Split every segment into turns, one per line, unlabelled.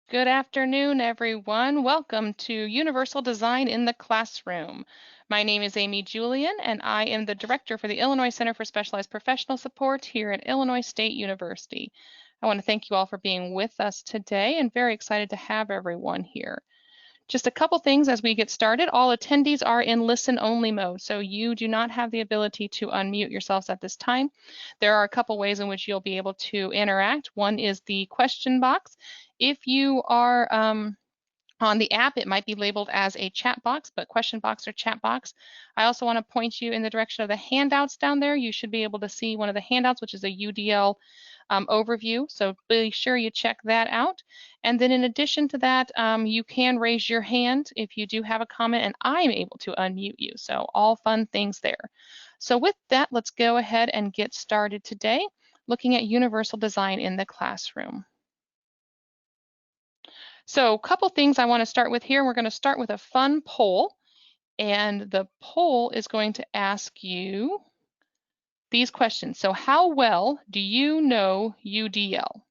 Good afternoon, everyone. Welcome to Universal Design in the Classroom. My name is Amy Julian, and I am the Director for the Illinois Center for Specialized Professional Support here at Illinois State University. I want to thank you all for being with us today and very excited to have everyone here. Just a couple things as we get started. All attendees are in listen-only mode, so you do not have the ability to unmute yourselves at this time. There are a couple ways in which you'll be able to interact. One is the question box. If you are on the app, it might be labeled as a chat box, but question box or chat box. I also want to point you in the direction of the handouts down there. You should be able to see one of the handouts, which is a UDL overview. So be sure you check that out. And then in addition to that, you can raise your hand if you do have a comment, and I'm able to unmute you. So all fun things there. So with that, let's go ahead and get started today, looking at universal design in the classroom. So a couple things I want to start with here. We're going to start with a fun poll, and the poll is going to ask you these questions. So how well do you know UDL?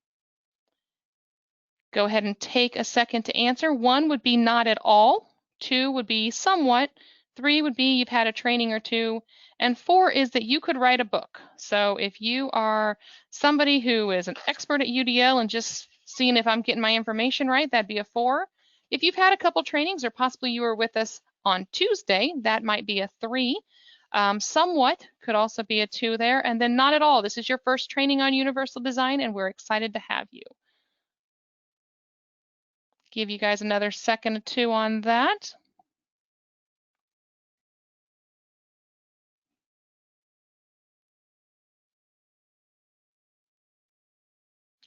Go ahead and take a second to answer. 1 would be not at all. 2 would be somewhat. 3 would be you've had a training or 2. And 4 is that you could write a book. So if you are somebody who is an expert at UDL and just seeing if I'm getting my information right, that'd be a 4. If you've had a couple trainings or possibly you were with us on Tuesday, that might be a 3. Somewhat could also be a 2 there. And then not at all. This is your first training on universal design, and we're excited to have you. Give you guys another second or two on that.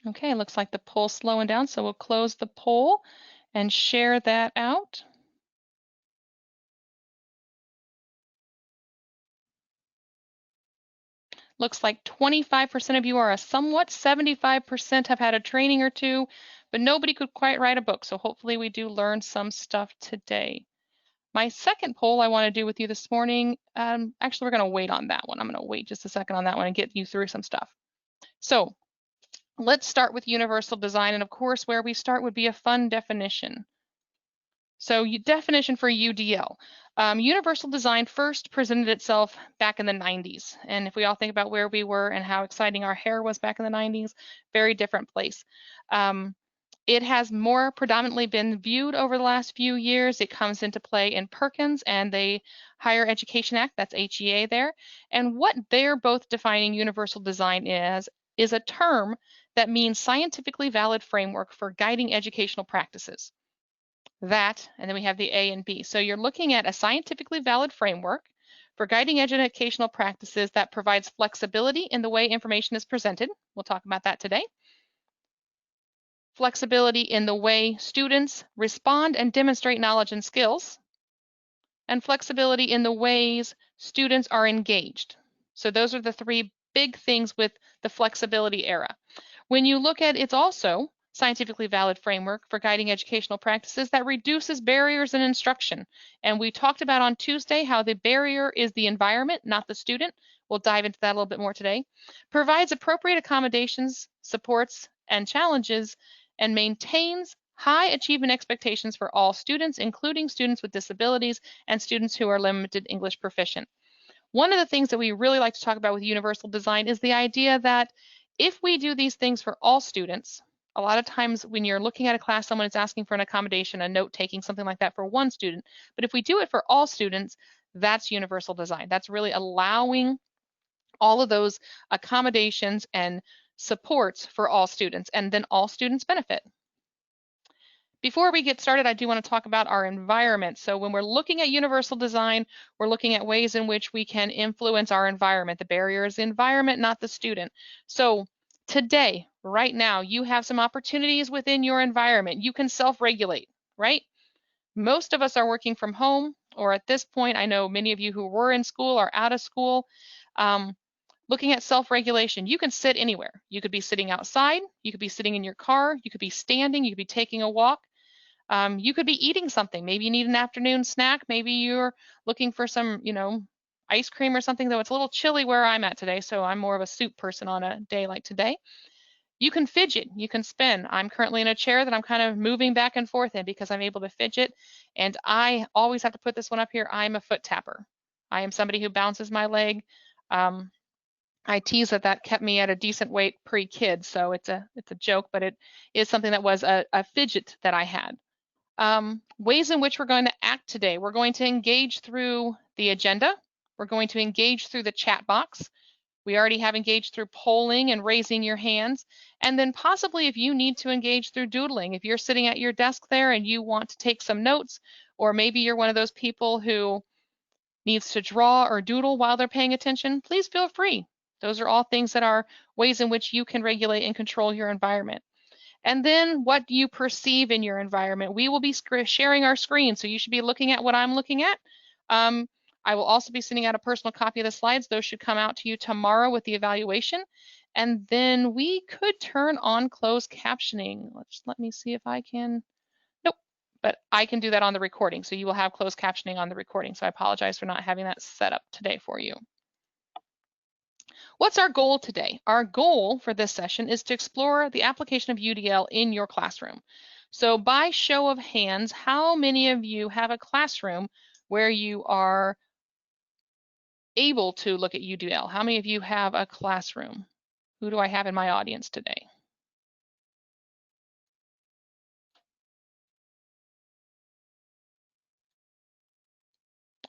Okay, looks like the poll's slowing down, so we'll close the poll and share that out. Looks like 25% of you are a somewhat, 75% have had a training or 2, but nobody could quite write a book, so hopefully we do learn some stuff today. My second poll I want to do with you this morning, actually we're going to wait on that one. I'm going to wait just a second on that one and get you through some stuff. So let's start with universal design, and of course where we start would be a fun definition. So definition for UDL. Universal design first presented itself back in the 90s. And if we all think about where we were and how exciting our hair was back in the 90s, very different place. It has more predominantly been viewed over the last few years. It comes into play in Perkins and the Higher Education Act, that's HEA there. And what they're both defining universal design is a term that means scientifically valid framework for guiding educational practices. That, and then we have the A and B. So you're looking at a scientifically valid framework for guiding educational practices that provides flexibility in the way information is presented. We'll talk about that today. Flexibility in the way students respond and demonstrate knowledge and skills. And flexibility in the ways students are engaged. So those are the 3 big things with the flexibility era. When you look at it's also scientifically valid framework for guiding educational practices that reduces barriers in instruction. And we talked about on Tuesday how the barrier is the environment, not the student. We'll dive into that a little bit more today. Provides appropriate accommodations, supports, and challenges, and maintains high achievement expectations for all students, including students with disabilities and students who are limited English proficient. One of the things that we really like to talk about with universal design is the idea that if we do these things for all students, a lot of times when you're looking at a class, someone is asking for an accommodation, a note taking, something like that for one student. But if we do it for all students, that's universal design. That's really allowing all of those accommodations and supports for all students, and then all students benefit. Before we get started, I do want to talk about our environment. So when we're looking at universal design, we're looking at ways in which we can influence our environment. The barrier is the environment, not the student. So today, right now, you have some opportunities within your environment. You can self-regulate, right? Most of us are working from home, or at this point, I know many of you who were in school are out of school. Looking at self-regulation, you can sit anywhere. You could be sitting outside, you could be sitting in your car, you could be standing, you could be taking a walk. You could be eating something. Maybe you need an afternoon snack. Maybe you're looking for some, ice cream or something, though it's a little chilly where I'm at today, so I'm more of a soup person on a day like today. You can fidget, you can spin. I'm currently in a chair that I'm kind of moving back and forth in because I'm able to fidget. And I always have to put this one up here. I'm a foot tapper. I am somebody who bounces my leg. I tease that kept me at a decent weight pre-kid, so it's a joke, but it is something that was a fidget that I had. Ways in which we're going to act today. We're going to engage through the agenda. We're going to engage through the chat box. We already have engaged through polling and raising your hands. And then possibly if you need to engage through doodling, if you're sitting at your desk there and you want to take some notes, or maybe you're one of those people who needs to draw or doodle while they're paying attention, please feel free. Those are all things that are ways in which you can regulate and control your environment. And then what do you perceive in your environment? We will be sharing our screen, so you should be looking at what I'm looking at. I will also be sending out a personal copy of the slides. Those should come out to you tomorrow with the evaluation. And then we could turn on closed captioning. Let me see if I can. Nope, but I can do that on the recording. So you will have closed captioning on the recording. So I apologize for not having that set up today for you. What's our goal today? Our goal for this session is to explore the application of UDL in your classroom. So by show of hands, how many of you have a classroom where you are able to look at UDL? How many of you have a classroom? Who do I have in my audience today?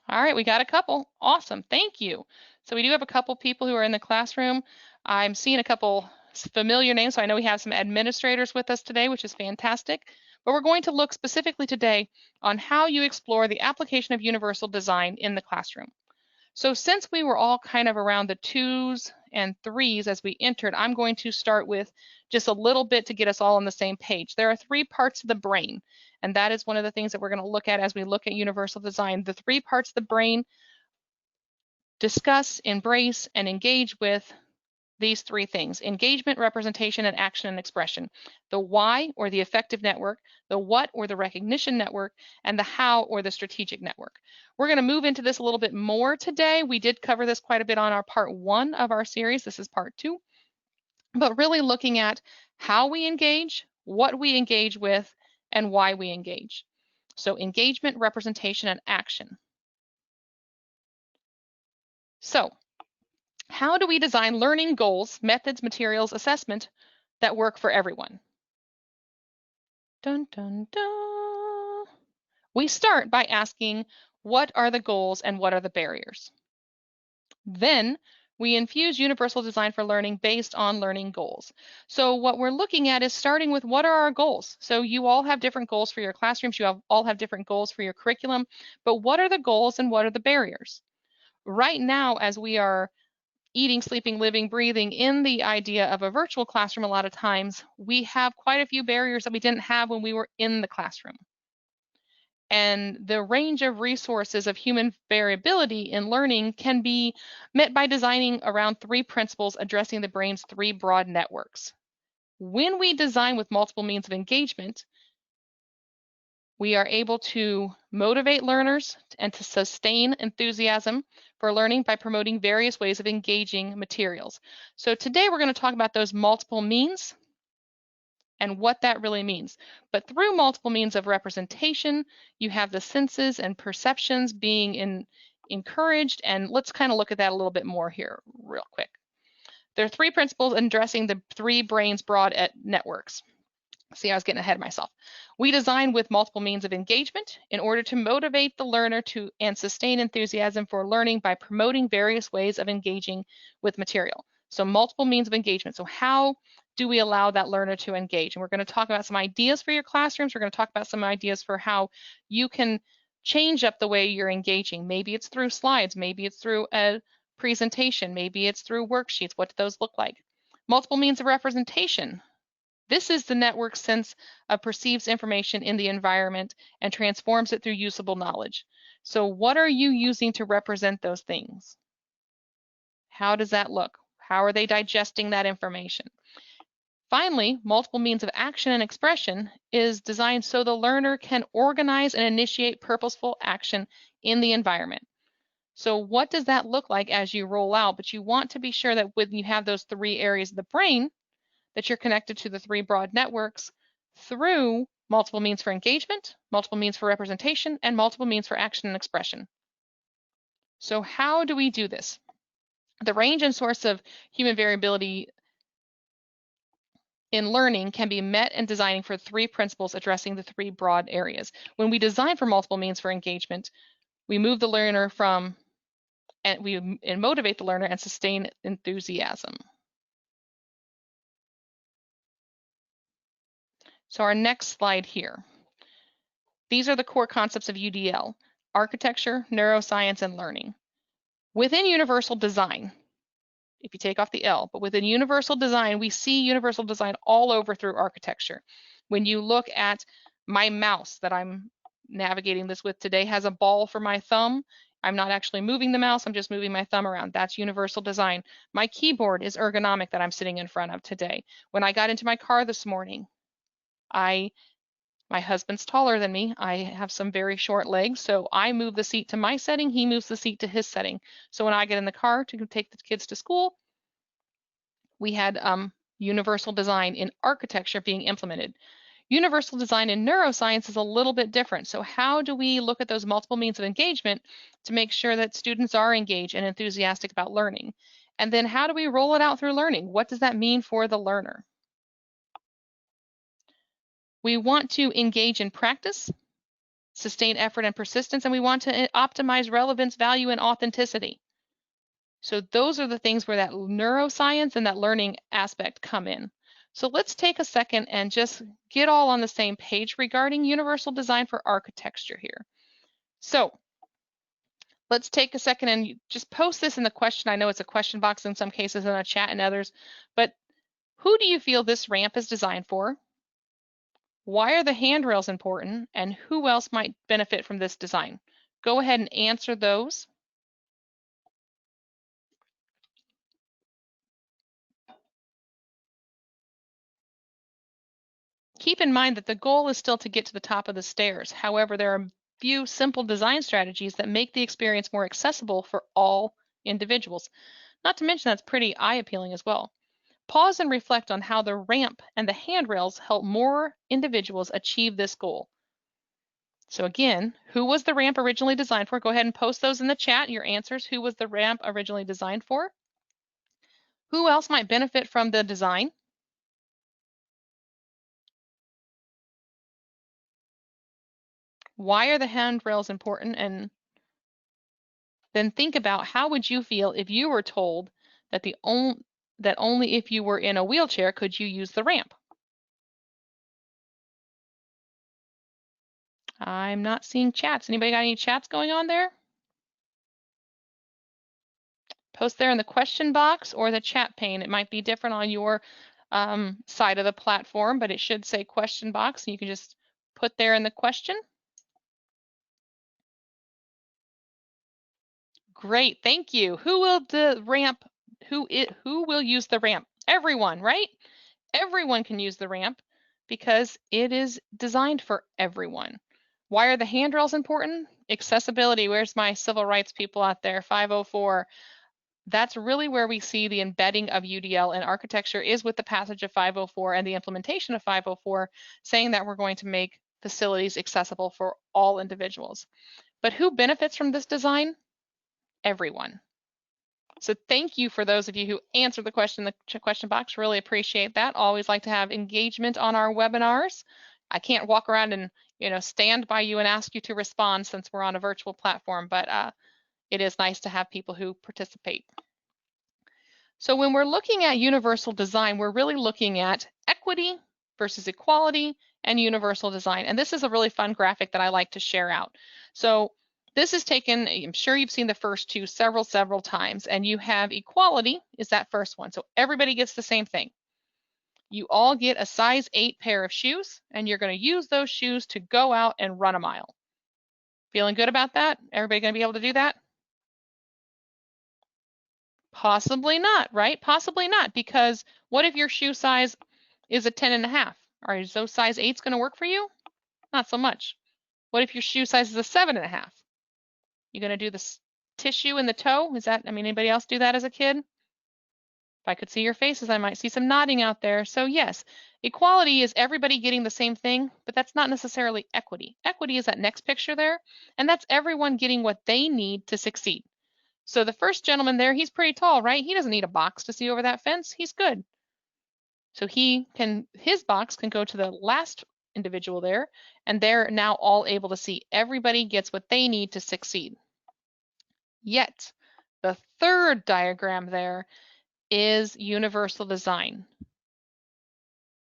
All right, we got a couple. Awesome, thank you. So we do have a couple people who are in the classroom. I'm seeing a couple familiar names, so I know we have some administrators with us today, which is fantastic. But we're going to look specifically today on how you explore the application of universal design in the classroom. So since we were all kind of around the 2s and 3s as we entered, I'm going to start with just a little bit to get us all on the same page. There are 3 parts of the brain, and that is one of the things that we're going to look at as we look at universal design. The 3 parts of the brain discuss, embrace, and engage with these 3 things: engagement, representation, and action and expression. The why, or the effective network, the what, or the recognition network, and the how, or the strategic network. We're going to move into this a little bit more today. We did cover this quite a bit on our part 1 of our series. This is part 2. But really looking at how we engage, what we engage with, and why we engage. So engagement, representation, and action. So how do we design learning goals, methods, materials, assessment that work for everyone? Dun, dun, dun. We start by asking, what are the goals and what are the barriers? Then we infuse universal design for learning based on learning goals. So what we're looking at is starting with, what are our goals? So you all have different goals for your classrooms. You all have different goals for your curriculum. But what are the goals and what are the barriers? Right now, as we are eating, sleeping, living, breathing in the idea of a virtual classroom, a lot of times we have quite a few barriers that we didn't have when we were in the classroom. And the range of resources of human variability in learning can be met by designing around 3 principles addressing the brain's 3 broad networks. When we design with multiple means of engagement, we are able to motivate learners and to sustain enthusiasm for learning by promoting various ways of engaging materials. So today we're going to talk about those multiple means and what that really means. But through multiple means of representation, you have the senses and perceptions being encouraged, and let's kind of look at that a little bit more here real quick. There are 3 principles addressing the 3 brain's broad networks. See, I was getting ahead of myself. We design with multiple means of engagement in order to motivate the learner and sustain enthusiasm for learning by promoting various ways of engaging with material. So multiple means of engagement. So how do we allow that learner to engage? And we're going to talk about some ideas for your classrooms. We're going to talk about some ideas for how you can change up the way you're engaging. Maybe it's through slides. Maybe it's through a presentation. Maybe it's through worksheets. What do those look like? Multiple means of representation. This is the network sense of perceives information in the environment and transforms it through usable knowledge. So what are you using to represent those things? How does that look? How are they digesting that information? Finally, multiple means of action and expression is designed so the learner can organize and initiate purposeful action in the environment. So what does that look like as you roll out? But you want to be sure that when you have those 3 areas of the brain, that you're connected to the 3 broad networks through multiple means for engagement, multiple means for representation, and multiple means for action and expression. So how do we do this? The range and source of human variability in learning can be met in designing for 3 principles addressing the 3 broad areas. When we design for multiple means for engagement, we move the learner from, and we motivate the learner and sustain enthusiasm. So our next slide here. These are the core concepts of UDL: architecture, neuroscience, and learning. Within universal design, if you take off the L, but within universal design, we see universal design all over through architecture. When you look at my mouse that I'm navigating this with today has a ball for my thumb. I'm not actually moving the mouse, I'm just moving my thumb around. That's universal design. My keyboard is ergonomic that I'm sitting in front of today. When I got into my car this morning, my husband's taller than me. I have some very short legs, so I move the seat to my setting, he moves the seat to his setting. So when I get in the car to take the kids to school, we had universal design in architecture being implemented. Universal design in neuroscience is a little bit different. So how do we look at those multiple means of engagement to make sure that students are engaged and enthusiastic about learning? And then how do we roll it out through learning? What does that mean for the learner? We want to engage in practice, sustain effort and persistence, and we want to optimize relevance, value, and authenticity. So those are the things where that neuroscience and that learning aspect come in. So let's take a second and just get all on the same page regarding universal design for architecture here. So let's take a second and just post this in the question. I know it's a question box in some cases and a chat in others, but who do you feel this ramp is designed for? Why are the handrails important? And who else might benefit from this design? Go ahead and answer those. Keep in mind that the goal is still to get to the top of the stairs. However, there are a few simple design strategies that make the experience more accessible for all individuals. Not to mention that's pretty eye-appealing as well. Pause and reflect on how the ramp and the handrails help more individuals achieve this goal. So again, who was the ramp originally designed for? Go ahead and post those in the chat, your answers. Who was the ramp originally designed for? Who else might benefit from the design? Why are the handrails important? And then think about how would you feel if you were told that only if you were in a wheelchair could you use the ramp. I'm not seeing chats. Anybody got any chats going on there? Post there in the question box or the chat pane. It might be different on your side of the platform, but it should say question box, and you can just put there in the question. Great, thank you. Who will the ramp? Who will use the ramp? Everyone, right? Everyone can use the ramp because it is designed for everyone. Why are the handrails important? Accessibility. Where's my civil rights people out there? 504. That's really where we see the embedding of UDL in architecture is with the passage of 504 and the implementation of 504, saying that we're going to make facilities accessible for all individuals. But who benefits from this design? Everyone. So thank you for those of you who answered the question in the question box. Really appreciate that. Always like to have engagement on our webinars. I can't walk around and stand by you and ask you to respond since we're on a virtual platform, but it is nice to have people who participate. So when we're looking at universal design, we're really looking at equity versus equality and universal design. And this is a really fun graphic that I like to share out. So this is taken, I'm sure you've seen the first two several times, and you have equality is that first one. So everybody gets the same thing. You all get a size 8 pair of shoes, and you're going to use those shoes to go out and run a mile. Feeling good about that? Everybody going to be able to do that? Possibly not, right? Possibly not, because what if your shoe size is a 10.5? Are those size 8s going to work for you? Not so much. What if your shoe size is a 7.5? You going to do this tissue in the toe? Is that, anybody else do that as a kid? If I could see your faces, I might see some nodding out there. So yes, equality is everybody getting the same thing, but that's not necessarily equity. Equity is that next picture there, and that's everyone getting what they need to succeed. So the first gentleman there, he's pretty tall, right? He doesn't need a box to see over that fence. He's good. So his box can go to the last individual there, and they're now all able to see. Everybody gets what they need to succeed. Yet, the third diagram there is universal design.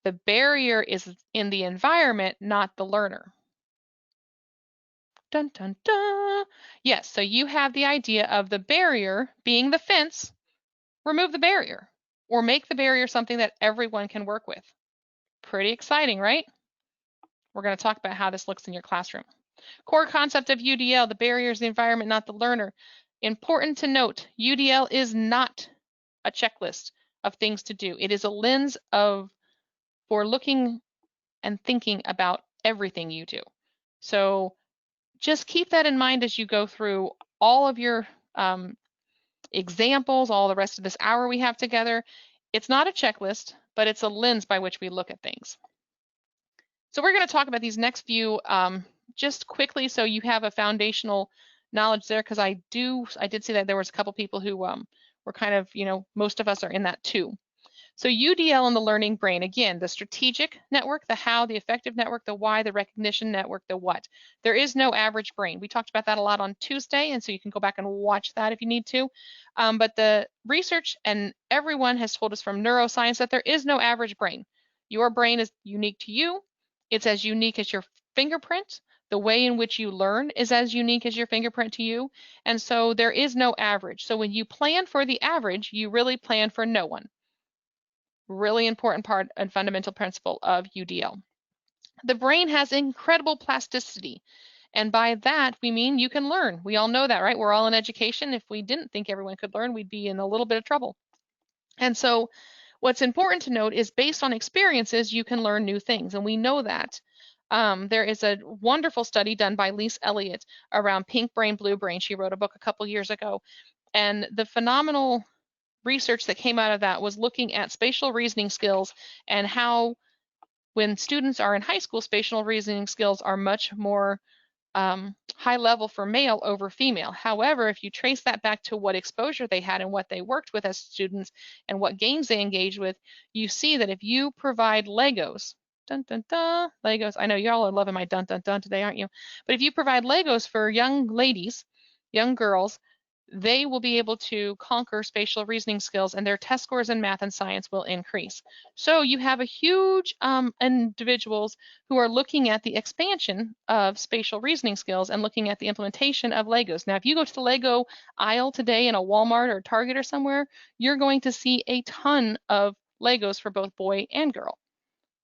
The barrier is in the environment, not the learner. Dun, dun, dun. Yes, so you have the idea of the barrier being the fence. Remove the barrier, or make the barrier something that everyone can work with. Pretty exciting, right? We're going to talk about how this looks in your classroom. Core concept of UDL, the barrier is the environment, not the learner. Important to note, UDL is not a checklist of things to do. It is a lens for looking and thinking about everything you do. So just keep that in mind as you go through all of your examples, all the rest of this hour we have together. It's not a checklist, but it's a lens by which we look at things. So we're going to talk about these next few just quickly so you have a foundational knowledge there, because I did see that there was a couple people who were kind of, most of us are in that too. So UDL and the learning brain, again, the strategic network, the how, the effective network, the why, the recognition network, the what. There is no average brain. We talked about that a lot on Tuesday, and so you can go back and watch that if you need to. But the research, and everyone has told us from neuroscience, that there is no average brain. Your brain is unique to you. It's as unique as your fingerprint. The way in which you learn is as unique as your fingerprint to you. And so there is no average. So when you plan for the average, you really plan for no one. Really important part and fundamental principle of UDL. The brain has incredible plasticity. And by that, we mean you can learn. We all know that, right? We're all in education. If we didn't think everyone could learn, we'd be in a little bit of trouble. And so what's important to note is based on experiences, you can learn new things. And we know that. There is a wonderful study done by Lise Elliott around pink brain, blue brain. She wrote a book a couple years ago. And the phenomenal research that came out of that was looking at spatial reasoning skills and how when students are in high school, spatial reasoning skills are much more high level for male over female. However, if you trace that back to what exposure they had and what they worked with as students and what games they engaged with, you see that if you provide Legos, dun dun dun, Legos, I know y'all are loving my dun dun dun today, aren't you? But if you provide Legos for young ladies, young girls, they will be able to conquer spatial reasoning skills, and their test scores in math and science will increase. So you have a huge individuals who are looking at the expansion of spatial reasoning skills and looking at the implementation of Legos. Now, if you go to the Lego aisle today in a Walmart or Target or somewhere, you're going to see a ton of Legos for both boy and girl.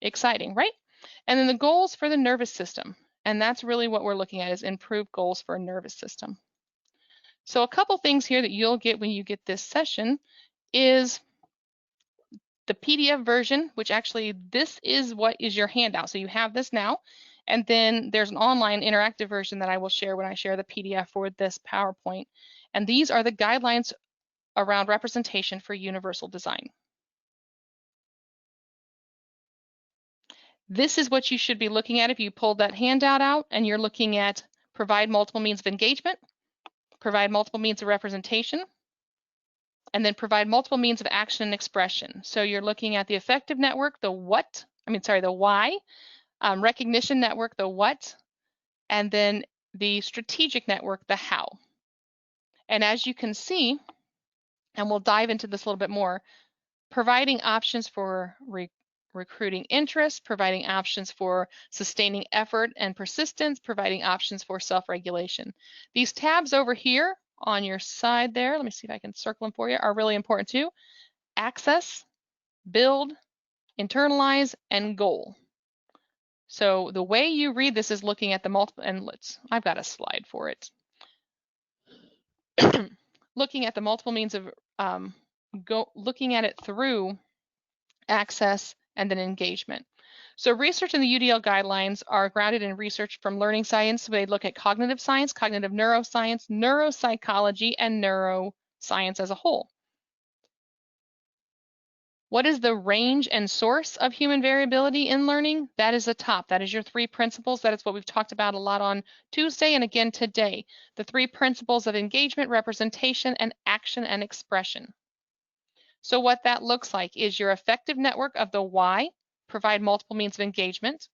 Exciting, right? And then the goals for the nervous system. And that's really what we're looking at, is improved goals for a nervous system. So a couple things here that you'll get when you get this session is the PDF version, which actually this is what is your handout. So you have this now, and then there's an online interactive version that I will share when I share the PDF for this PowerPoint. And these are the guidelines around representation for universal design. This is what you should be looking at if you pulled that handout out and you're looking at provide multiple means of engagement, provide multiple means of representation, and then provide multiple means of action and expression. So you're looking at the effective network, the why, recognition network, the what, and then the strategic network, the how. And as you can see, and we'll dive into this a little bit more, providing options for recruiting interest, providing options for sustaining effort and persistence, providing options for self-regulation. These tabs over here on your side there, let me see if I can circle them for you, are really important too. Access, build, internalize, and goal. So the way you read this is looking at the multiple, and I've got a slide for it. Looking at the multiple means of looking at it through access and then engagement. So research in the UDL guidelines are grounded in research from learning science. So they look at cognitive science, cognitive neuroscience, neuropsychology, and neuroscience as a whole. What is the range and source of human variability in learning? That is the top. That is your 3 principles. That is what we've talked about a lot on Tuesday and again today. The 3 principles of engagement, representation, and action and expression. So what that looks like is your effective network of the why, provide multiple means of engagement.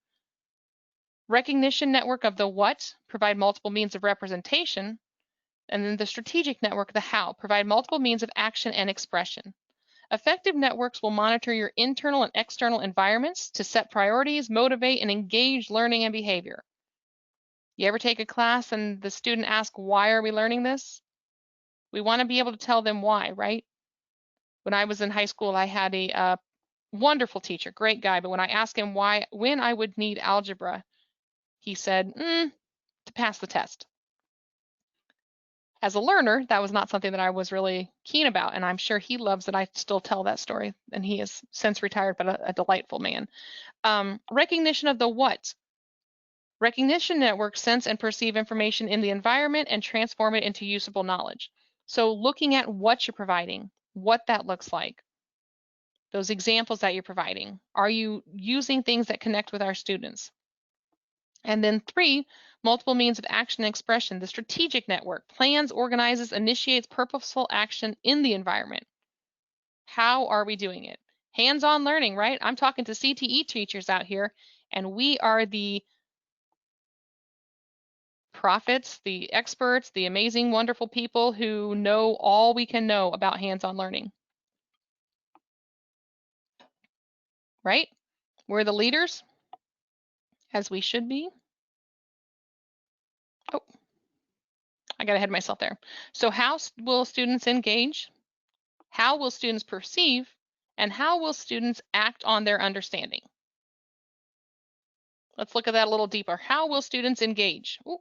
Recognition network of the what, provide multiple means of representation. And then the strategic network, the how, provide multiple means of action and expression. Effective networks will monitor your internal and external environments to set priorities, motivate, and engage learning and behavior. You ever take a class and the student asks, why are we learning this? We want to be able to tell them why, right? When I was in high school, I had a wonderful teacher, great guy, but when I asked him when I would need algebra, he said, to pass the test. As a learner, that was not something that I was really keen about, and I'm sure he loves that I still tell that story, and he is since retired, but a delightful man. Recognition of the what. Recognition networks sense and perceive information in the environment and transform it into usable knowledge. So looking at what you're providing, what that looks like, those examples that you're providing. Are you using things that connect with our students? And then 3, multiple means of action and expression. The strategic network plans, organizes, initiates purposeful action in the environment. How are we doing it? Hands-on learning, right? I'm talking to CTE teachers out here, and we are the prophets, the experts, the amazing, wonderful people who know all we can know about hands-on learning, right? We're the leaders, as we should be. Oh, I got ahead of myself there. So how will students engage? How will students perceive? And how will students act on their understanding? Let's look at that a little deeper. How will students engage? Ooh.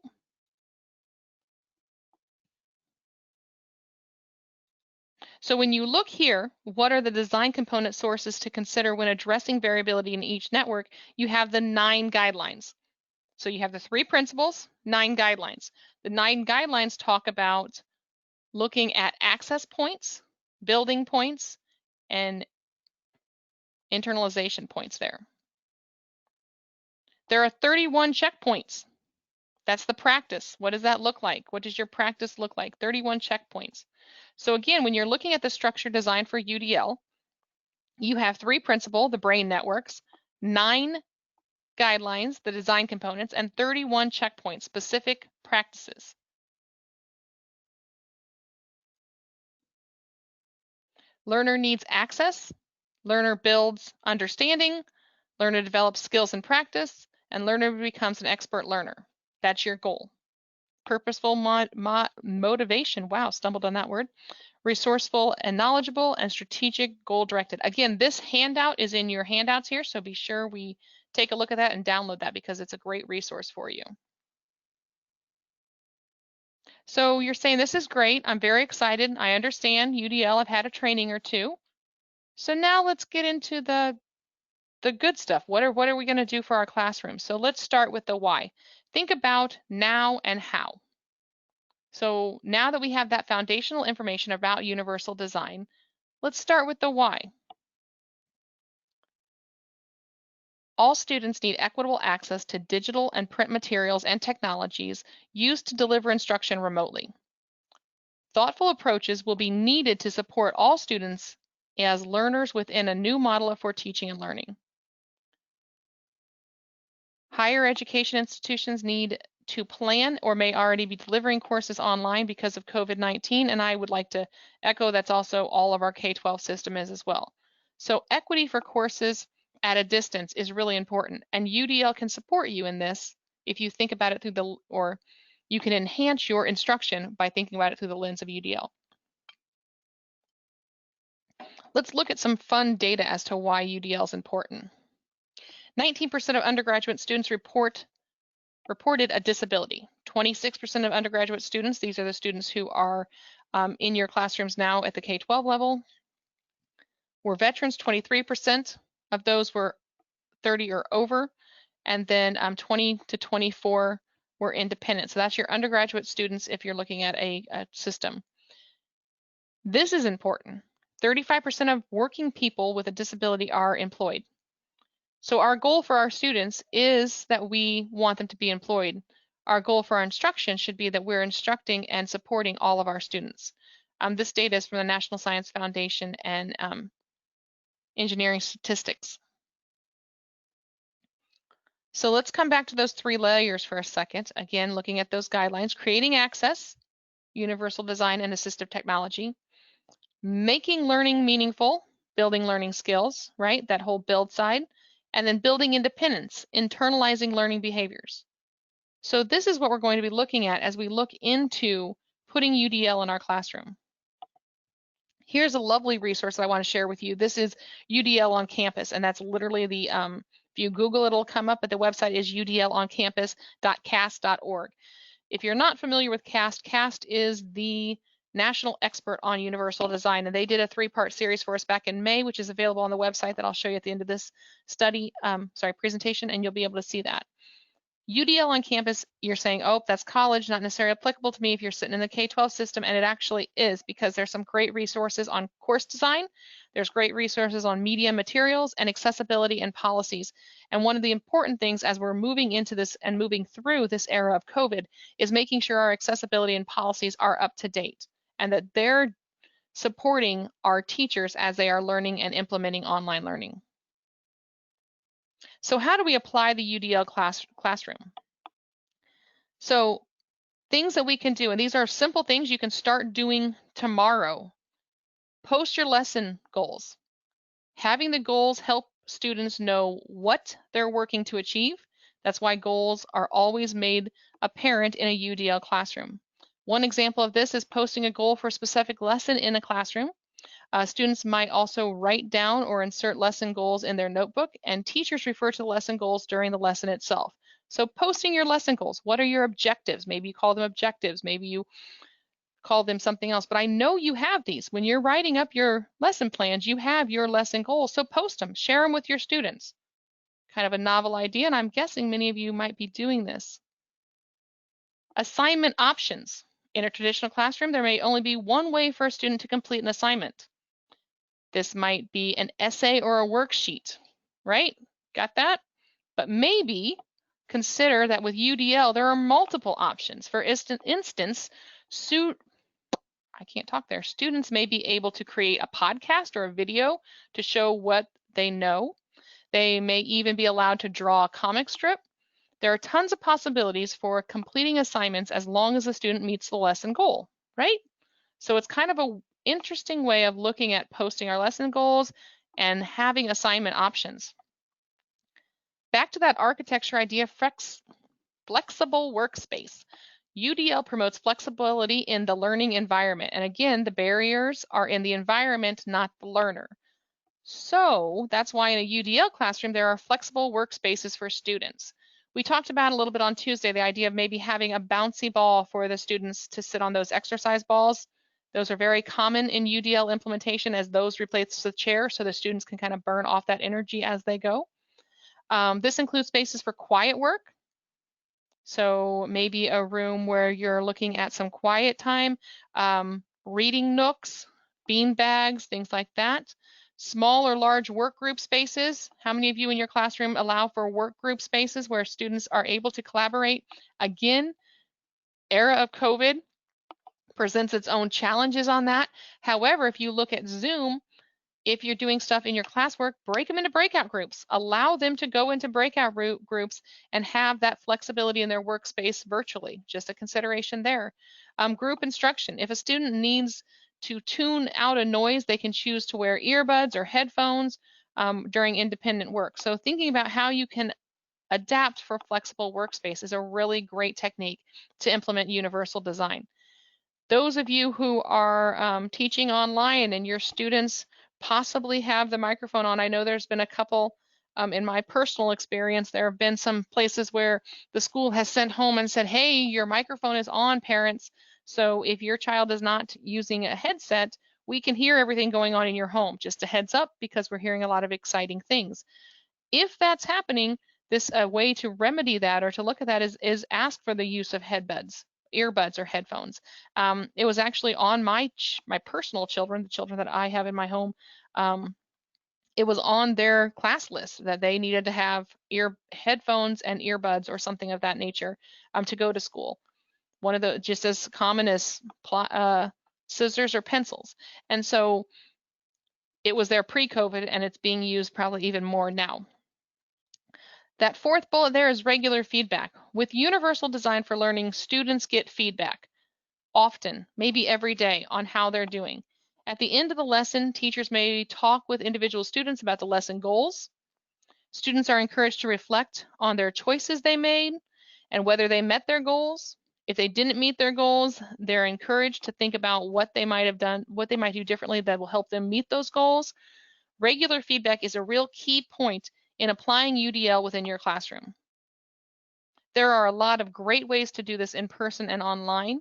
So when you look here, what are the design component sources to consider when addressing variability in each network? You have the 9 guidelines. So you have the 3 principles, 9 guidelines. The 9 guidelines talk about looking at access points, building points, and internalization points there. There are 31 checkpoints. That's the practice. What does that look like? What does your practice look like? 31 checkpoints. So again, when you're looking at the structure designed for UDL, you have 3 principles, the brain networks, 9 guidelines, the design components, and 31 checkpoints, specific practices. Learner needs access, learner builds understanding, learner develops skills and practice, and learner becomes an expert learner. That's your goal. Purposeful motivation, wow, stumbled on that word. Resourceful and knowledgeable, and strategic, goal-directed. Again, this handout is in your handouts here, so be sure we take a look at that and download that because it's a great resource for you. So you're saying, this is great, I'm very excited, I understand UDL, I've had a training or two. So now let's get into the good stuff. What are we going to do for our classroom? So let's start with the why. Think about now and how. So now that we have that foundational information about universal design, let's start with the why. All students need equitable access to digital and print materials and technologies used to deliver instruction remotely. Thoughtful approaches will be needed to support all students as learners within a new model for teaching and learning. Higher education institutions need to plan or may already be delivering courses online because of COVID-19, and I would like to echo that's also all of our K-12 system is as well. So equity for courses at a distance is really important, and UDL can support you in this if you think about it through or you can enhance your instruction by thinking about it through the lens of UDL. Let's look at some fun data as to why UDL is important. 19% of undergraduate students reported a disability. 26% of undergraduate students, these are the students who are in your classrooms now at the K-12 level, were veterans. 23% of those were 30 or over, and then 20 to 24 were independent. So that's your undergraduate students if you're looking at a system. This is important. 35% of working people with a disability are employed. So our goal for our students is that we want them to be employed. Our goal for our instruction should be that we're instructing and supporting all of our students. This data is from the National Science Foundation and Engineering Statistics. So let's come back to those 3 layers for a second. Again, looking at those guidelines: creating access, universal design, and assistive technology; making learning meaningful, building learning skills, right? That whole build side. And then building independence, internalizing learning behaviors. So this is what we're going to be looking at as we look into putting UDL in our classroom. Here's a lovely resource that I want to share with you. This is UDL on Campus, and that's literally the, if you Google it, it'll come up, but the website is udloncampus.cast.org. If you're not familiar with CAST, CAST is the national expert on universal design, and they did a 3-part series for us back in May, which is available on the website that I'll show you at the end of this presentation, and you'll be able to see that. UDL on Campus, you're saying, oh, that's college, not necessarily applicable to me if you're sitting in the K-12 system, and it actually is, because there's some great resources on course design, there's great resources on media materials, and accessibility and policies. And one of the important things as we're moving into this and moving through this era of COVID is making sure our accessibility and policies are up to date, and that they're supporting our teachers as they are learning and implementing online learning. So how do we apply the UDL classroom? So things that we can do, and these are simple things you can start doing tomorrow. Post your lesson goals. Having the goals help students know what they're working to achieve. That's why goals are always made apparent in a UDL classroom. One example of this is posting a goal for a specific lesson in a classroom. Students might also write down or insert lesson goals in their notebook, and teachers refer to the lesson goals during the lesson itself. So posting your lesson goals. What are your objectives? Maybe you call them objectives. Maybe you call them something else. But I know you have these. When you're writing up your lesson plans, you have your lesson goals. So post them. Share them with your students. Kind of a novel idea, and I'm guessing many of you might be doing this. Assignment options. In a traditional classroom, there may only be one way for a student to complete an assignment. This might be an essay or a worksheet, right? Got that? But maybe consider that with UDL, there are multiple options. For instance, students may be able to create a podcast or a video to show what they know. They may even be allowed to draw a comic strip. There are tons of possibilities for completing assignments as long as the student meets the lesson goal, right? So it's kind of an interesting way of looking at posting our lesson goals and having assignment options. Back to that architecture idea, flexible workspace. UDL promotes flexibility in the learning environment. And again, the barriers are in the environment, not the learner. So that's why in a UDL classroom, there are flexible workspaces for students. We talked about a little bit on Tuesday, the idea of maybe having a bouncy ball for the students to sit on, those exercise balls. Those are very common in UDL implementation, as those replace the chair so the students can kind of burn off that energy as they go. This includes spaces for quiet work. So maybe a room where you're looking at some quiet time, reading nooks, bean bags, things like that. Small or large work group spaces. How many of you in your classroom allow for work group spaces where students are able to collaborate? Again, era of COVID presents its own challenges on that. However, if you look at Zoom, if you're doing stuff in your classwork, break them into breakout groups. Allow them to go into breakout groups and have that flexibility in their workspace virtually. Just a consideration there. Group instruction. If a student needs to tune out a noise, they can choose to wear earbuds or headphones during independent work. So thinking about how you can adapt for flexible workspace is a really great technique to implement universal design. Those of you who are teaching online and your students possibly have the microphone on, I know there's been a couple in my personal experience, there have been some places where the school has sent home and said, hey, your microphone is on, parents. So if your child is not using a headset, we can hear everything going on in your home. Just a heads up, because we're hearing a lot of exciting things. If that's happening, this way to remedy that or to look at that is ask for the use of headbuds. earbuds or headphones. It was actually on my personal children, the children that I have in my home. It was on their class list that they needed to have headphones and earbuds or something of that nature to go to school. One of the, just as common as scissors or pencils. And so it was there pre-COVID, and it's being used probably even more now. That fourth bullet there is regular feedback. With universal design for learning, students get feedback often, maybe every day, on how they're doing. At the end of the lesson, teachers may talk with individual students about the lesson goals. Students are encouraged to reflect on their choices they made and whether they met their goals. If they didn't meet their goals, they're encouraged to think about what they might have done, what they might do differently that will help them meet those goals. Regular feedback is a real key point in applying UDL within your classroom. There are a lot of great ways to do this in person and online,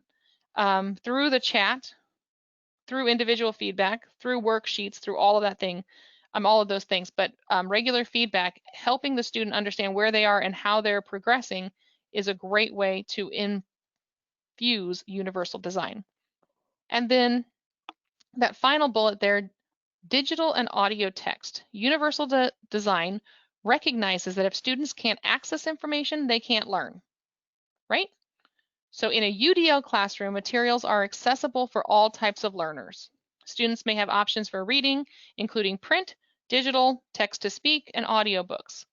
through the chat, through individual feedback, through worksheets, through all of that thing, all of those things. But regular feedback, helping the student understand where they are and how they're progressing, is a great way to infuse universal design. And then that final bullet there, digital and audio text. Universal design recognizes that if students can't access information, they can't learn, right? So in a UDL classroom, materials are accessible for all types of learners. Students may have options for reading, including print, digital, text-to-speak, and audiobooks.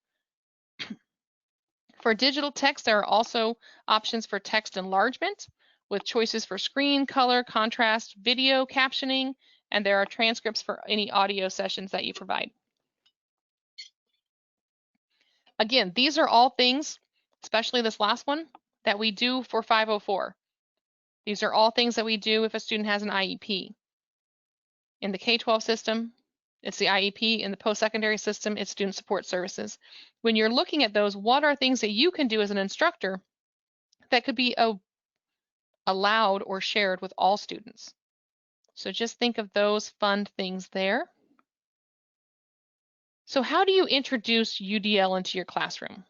For digital text, there are also options for text enlargement, with choices for screen, color, contrast, video captioning, and there are transcripts for any audio sessions that you provide. Again, these are all things, especially this last one, that we do for 504. These are all things that we do if a student has an IEP. In the K-12 system, it's the IEP. In the post-secondary system, it's student support services. When you're looking at those, what are things that you can do as an instructor that could be allowed or shared with all students? So just think of those fun things there. So how do you introduce UDL into your classroom?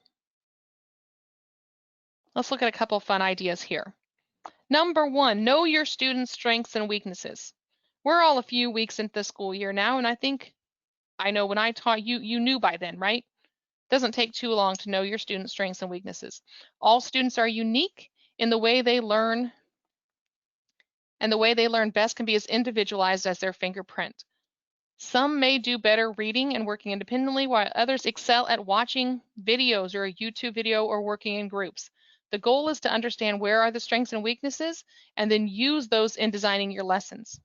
Let's look at a couple of fun ideas here. Number one, know your students' strengths and weaknesses. We're all a few weeks into the school year now, and I know when I taught you, you knew by then, right? Doesn't take too long to know your students' strengths and weaknesses. All students are unique in the way they learn, and the way they learn best can be as individualized as their fingerprint. Some may do better reading and working independently, while others excel at watching videos or a YouTube video or working in groups. The goal is to understand where are the strengths and weaknesses, and then use those in designing your lessons.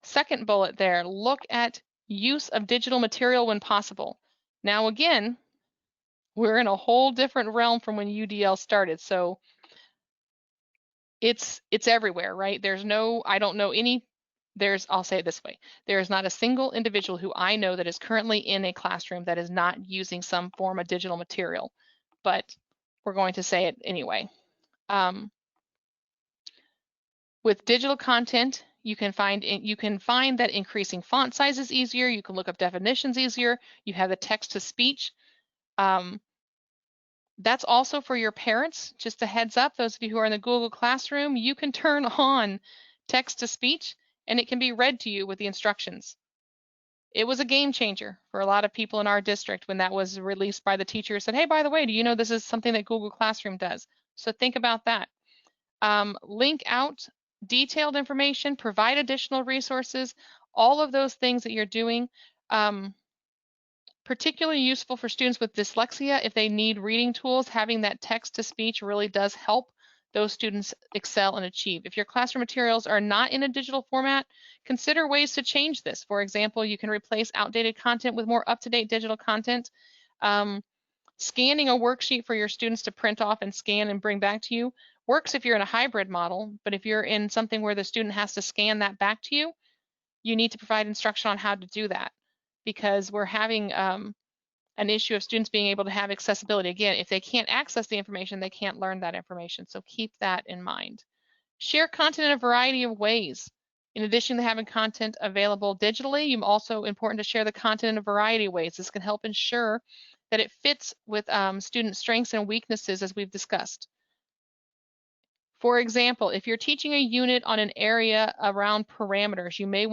Second bullet there, look at use of digital material when possible. Now again, we're in a whole different realm from when UDL started, so it's everywhere, right? I'll say it this way, there is not a single individual who I know that is currently in a classroom that is not using some form of digital material, but we're going to say it anyway. With digital content, you can find that increasing font size is easier. You can look up definitions easier. You have the text to speech. That's also for your parents. Just a heads up, those of you who are in the Google Classroom, you can turn on text to speech and it can be read to you with the instructions. It was a game changer for a lot of people in our district when that was released by the teacher. Said, hey, by the way, do you know this is something that Google Classroom does? So think about that. Link out detailed information, provide additional resources, all of those things that you're doing. Particularly useful for students with dyslexia. If they need reading tools, having that text to speech really does help those students excel and achieve. If your classroom materials are not in a digital format, consider ways to change this. For example, you can replace outdated content with more up-to-date digital content. Scanning a worksheet for your students to print off and scan and bring back to you works if you're in a hybrid model, but if you're in something where the student has to scan that back to you, you need to provide instruction on how to do that, because we're having an issue of students being able to have accessibility. Again, if they can't access the information, they can't learn that information, so keep that in mind. Share content in a variety of ways. In addition to having content available digitally, it's also important to share the content in a variety of ways. This can help ensure that it fits with student strengths and weaknesses, as we've discussed. For example, if you're teaching a unit on an area around parameters, you may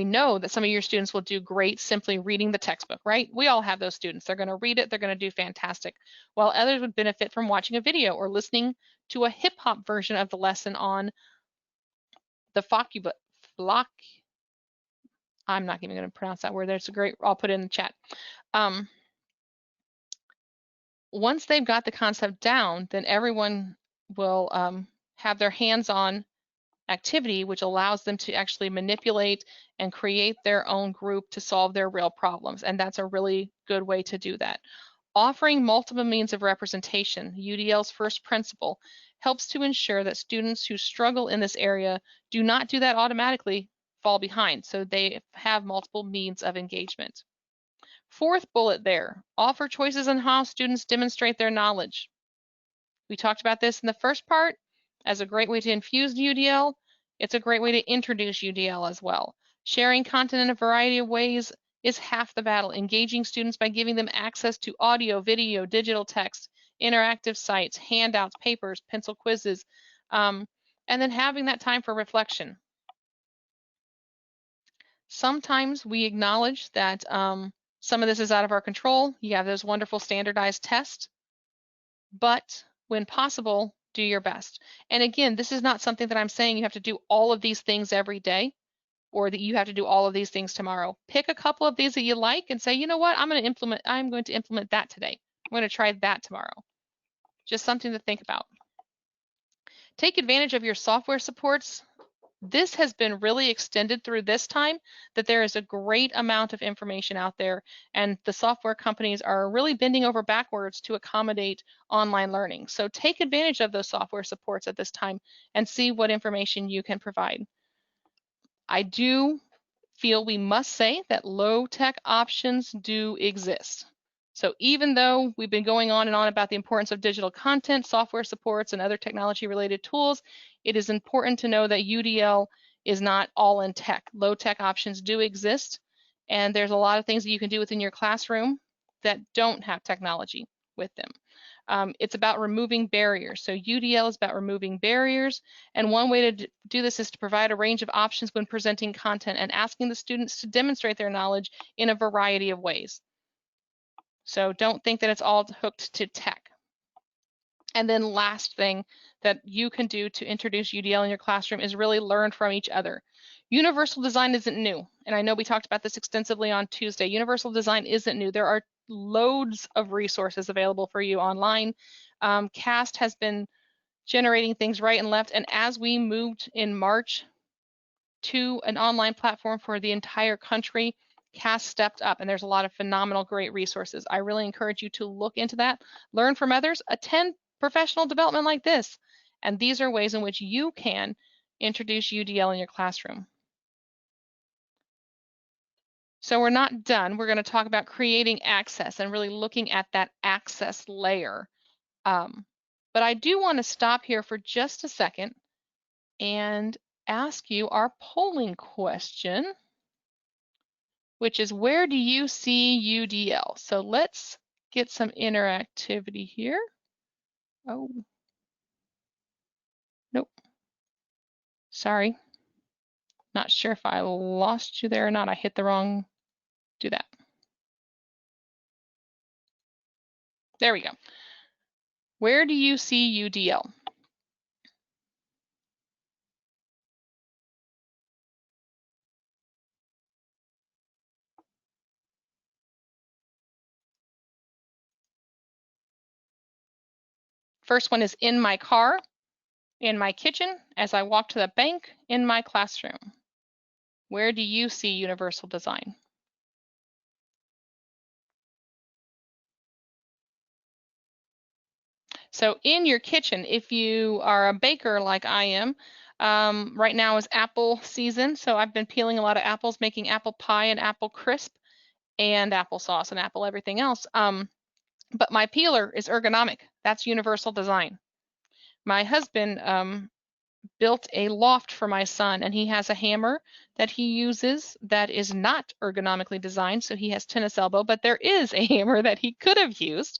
know that some of your students will do great simply reading the textbook, right? We all have those students. They're going to read it, they're going to do fantastic, while others would benefit from watching a video or listening to a hip hop version of the lesson on the flock. I'm not even going to pronounce that word. There's a great, I'll put it in the chat. Once they've got the concept down, then everyone will have their hands-on activity, which allows them to actually manipulate and create their own group to solve their real problems. And that's a really good way to do that. Offering multiple means of representation, UDL's first principle, helps to ensure that students who struggle in this area do not do that automatically fall behind. So they have multiple means of engagement. Fourth bullet there, offer choices on how students demonstrate their knowledge. We talked about this in the first part as a great way to infuse UDL. It's a great way to introduce UDL as well. Sharing content in a variety of ways is half the battle. Engaging students by giving them access to audio, video, digital text, interactive sites, handouts, papers, pencil quizzes, and then having that time for reflection. Sometimes we acknowledge that some of this is out of our control. You have those wonderful standardized tests, but when possible, do your best. And again, this is not something that I'm saying you have to do all of these things every day or that you have to do all of these things tomorrow. Pick a couple of these that you like and say, you know what, I'm going to implement that today. I'm going to try that tomorrow. Just something to think about. Take advantage of your software supports. This has been really extended through this time, that there is a great amount of information out there, and the software companies are really bending over backwards to accommodate online learning. So take advantage of those software supports at this time and see what information you can provide. I do feel we must say that low-tech options do exist. So even though we've been going on and on about the importance of digital content, software supports, and other technology-related tools, it is important to know that UDL is not all in tech. Low-tech options do exist, and there's a lot of things that you can do within your classroom that don't have technology with them. It's about removing barriers. So UDL is about removing barriers, and one way to do this is to provide a range of options when presenting content and asking the students to demonstrate their knowledge in a variety of ways. So don't think that it's all hooked to tech. And then last thing that you can do to introduce UDL in your classroom is really learn from each other. Universal design isn't new, and I know we talked about this extensively on Tuesday. Universal design isn't new. There are loads of resources available for you online. CAST has been generating things right and left, and as we moved in March to an online platform for the entire country, CAST stepped up, and there's a lot of phenomenal, great resources. I really encourage you to look into that, learn from others, attend professional development like this, and these are ways in which you can introduce UDL in your classroom. So we're not done. We're going to talk about creating access and really looking at that access layer. But I do want to stop here for just a second and ask you our polling question, which is, where do you see UDL? So let's get some interactivity here. Oh, nope. Sorry. Not sure if I lost you there or not. I hit the wrong, do that. There we go. Where do you see UDL? First one is in my car, in my kitchen, as I walk to the bank, in my classroom. Where do you see universal design? So in your kitchen, if you are a baker like I am, right now is apple season. So I've been peeling a lot of apples, making apple pie and apple crisp and applesauce and apple everything else. But my peeler is ergonomic. That's universal design. My husband built a loft for my son, and he has a hammer that he uses that is not ergonomically designed, so he has tennis elbow, but there is a hammer that he could have used.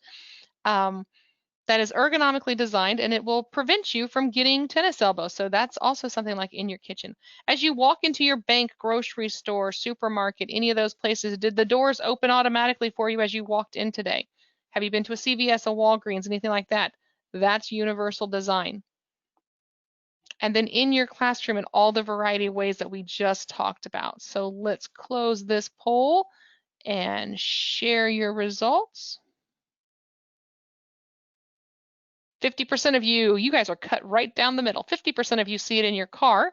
that is ergonomically designed, and it will prevent you from getting tennis elbows. So that's also something like in your kitchen. As you walk into your bank, grocery store, supermarket, any of those places, did the doors open automatically for you as you walked in today? Have you been to a CVS, a Walgreens, anything like that? That's universal design. And then in your classroom in all the variety of ways that we just talked about. So let's close this poll and share your results. 50% of you guys are cut right down the middle. 50% of you see it in your car.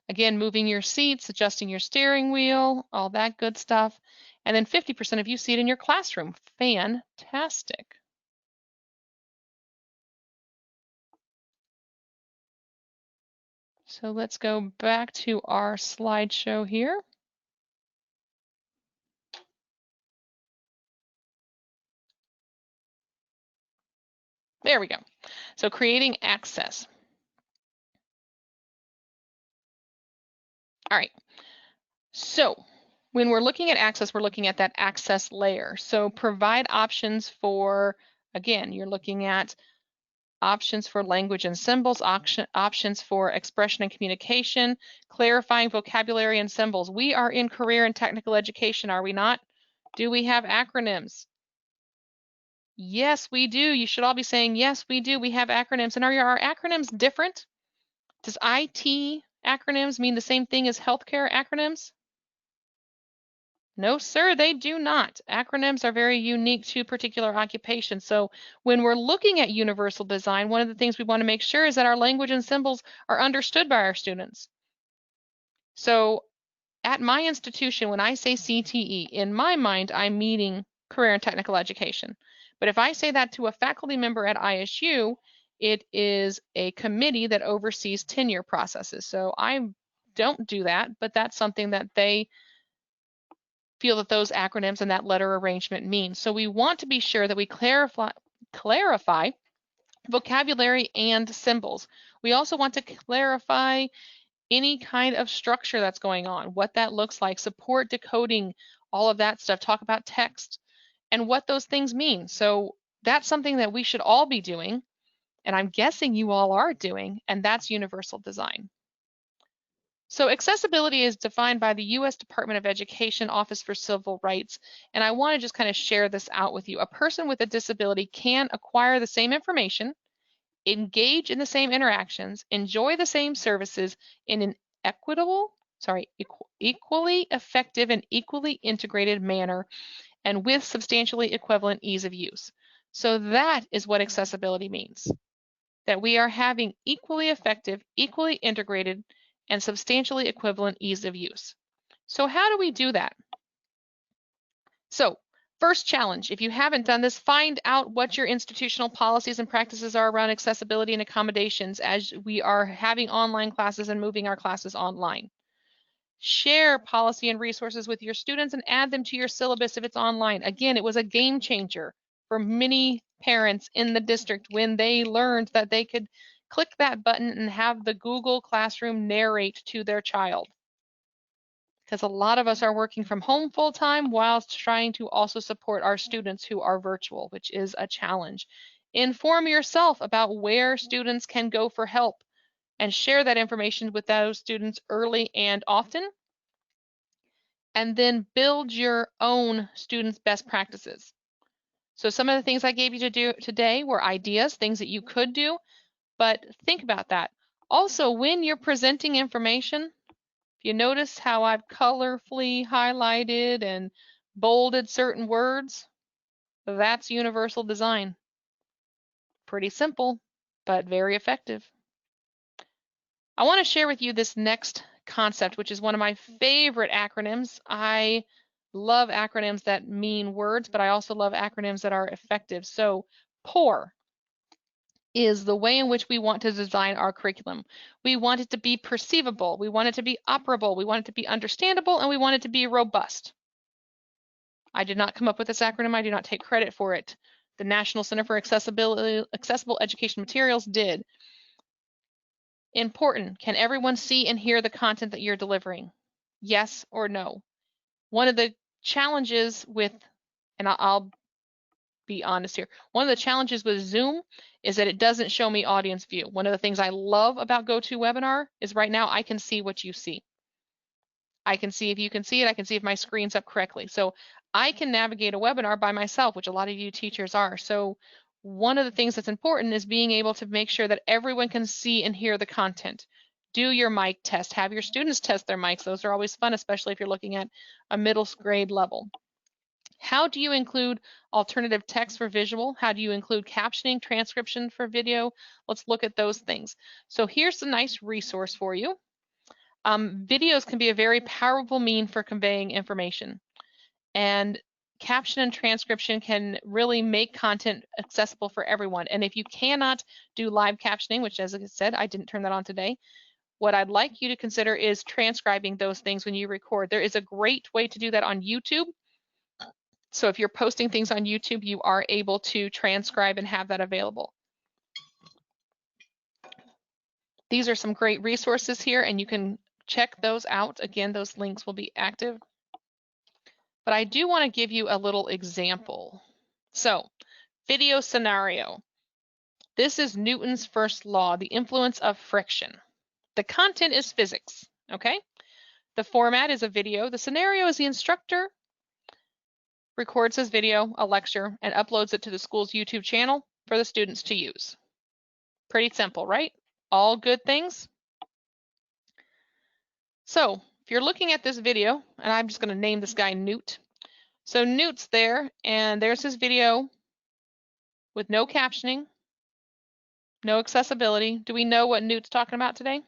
Again, moving your seats, adjusting your steering wheel, all that good stuff. And then 50% of you see it in your classroom. Fantastic. So let's go back to our slideshow here. There we go. So creating access. All right. So when we're looking at access, we're looking at that access layer. So provide options for, again, you're looking at options for language and symbols, options for expression and communication, clarifying vocabulary and symbols. We are in career and technical education, are we not? Do we have acronyms? Yes, we do. You should all be saying, yes, we do. We have acronyms. And are our acronyms different? Does IT acronyms mean the same thing as healthcare acronyms? No, sir, they do not. Acronyms are very unique to particular occupations. So when we're looking at universal design, one of the things we want to make sure is that our language and symbols are understood by our students. So at my institution, when I say CTE, in my mind, I'm meaning career and technical education. But if I say that to a faculty member at ISU, it is a committee that oversees tenure processes. So I don't do that, but that's something that they feel that those acronyms and that letter arrangement mean. So we want to be sure that we clarify vocabulary and symbols. We also want to clarify any kind of structure that's going on, what that looks like, support decoding, all of that stuff, talk about text and what those things mean. So that's something that we should all be doing, and I'm guessing you all are doing, and that's universal design. So accessibility is defined by the U.S. Department of Education Office for Civil Rights, and I want to just kind of share this out with you. A person with a disability can acquire the same information, engage in the same interactions, enjoy the same services in an equally effective and equally integrated manner, and with substantially equivalent ease of use. So that is what accessibility means, that we are having equally effective, equally integrated, and substantially equivalent ease of use. So how do we do that? So first challenge, if you haven't done this, find out what your institutional policies and practices are around accessibility and accommodations as we are having online classes and moving our classes online. Share policy and resources with your students and add them to your syllabus if it's online. Again, it was a game changer for many parents in the district when they learned that they could click that button and have the Google Classroom narrate to their child. Because a lot of us are working from home full-time whilst trying to also support our students who are virtual, which is a challenge. Inform yourself about where students can go for help and share that information with those students early and often. And then build your own students' best practices. So some of the things I gave you to do today were ideas, things that you could do, but think about that. Also, when you're presenting information, if you notice how I've colorfully highlighted and bolded certain words, that's universal design. Pretty simple, but very effective. I want to share with you this next concept, which is one of my favorite acronyms. I love acronyms that mean words, but I also love acronyms that are effective. So POUR is the way in which we want to design our curriculum. We want it to be perceivable, we want it to be operable, we want it to be understandable, and we want it to be robust. I did not come up with this acronym. I do not take credit for it. The National Center for Accessible Education Materials did. Important. Can everyone see and hear the content that you're delivering? Yes or no? One of the challenges with, and I'll be honest here. One of the challenges with Zoom is that it doesn't show me audience view. One of the things I love about GoToWebinar is right now I can see what you see. I can see if you can see it. I can see if my screen's up correctly. So I can navigate a webinar by myself, which a lot of you teachers are. So one of the things that's important is being able to make sure that everyone can see and hear the content. Do your mic test. Have your students test their mics. Those are always fun, especially if you're looking at a middle grade level. How do you include alternative text for visual? How do you include captioning, transcription for video? Let's look at those things. So here's a nice resource for you. Videos can be a very powerful mean for conveying information, and caption and transcription can really make content accessible for everyone. And if you cannot do live captioning, which as I said, I didn't turn that on today, what I'd like you to consider is transcribing those things when you record. There is a great way to do that on YouTube. So if you're posting things on YouTube, you are able to transcribe and have that available. These are some great resources here, and you can check those out. Again, those links will be active. But I do want to give you a little example. So, video scenario. This is Newton's first law, the influence of friction. The content is physics, okay? The format is a video. The scenario is the instructor records his video, a lecture, and uploads it to the school's YouTube channel for the students to use. Pretty simple, right? All good things. So, if you're looking at this video, and I'm just going to name this guy Newt. So Newt's there, and there's his video with no captioning, no accessibility. Do we know what Newt's talking about today?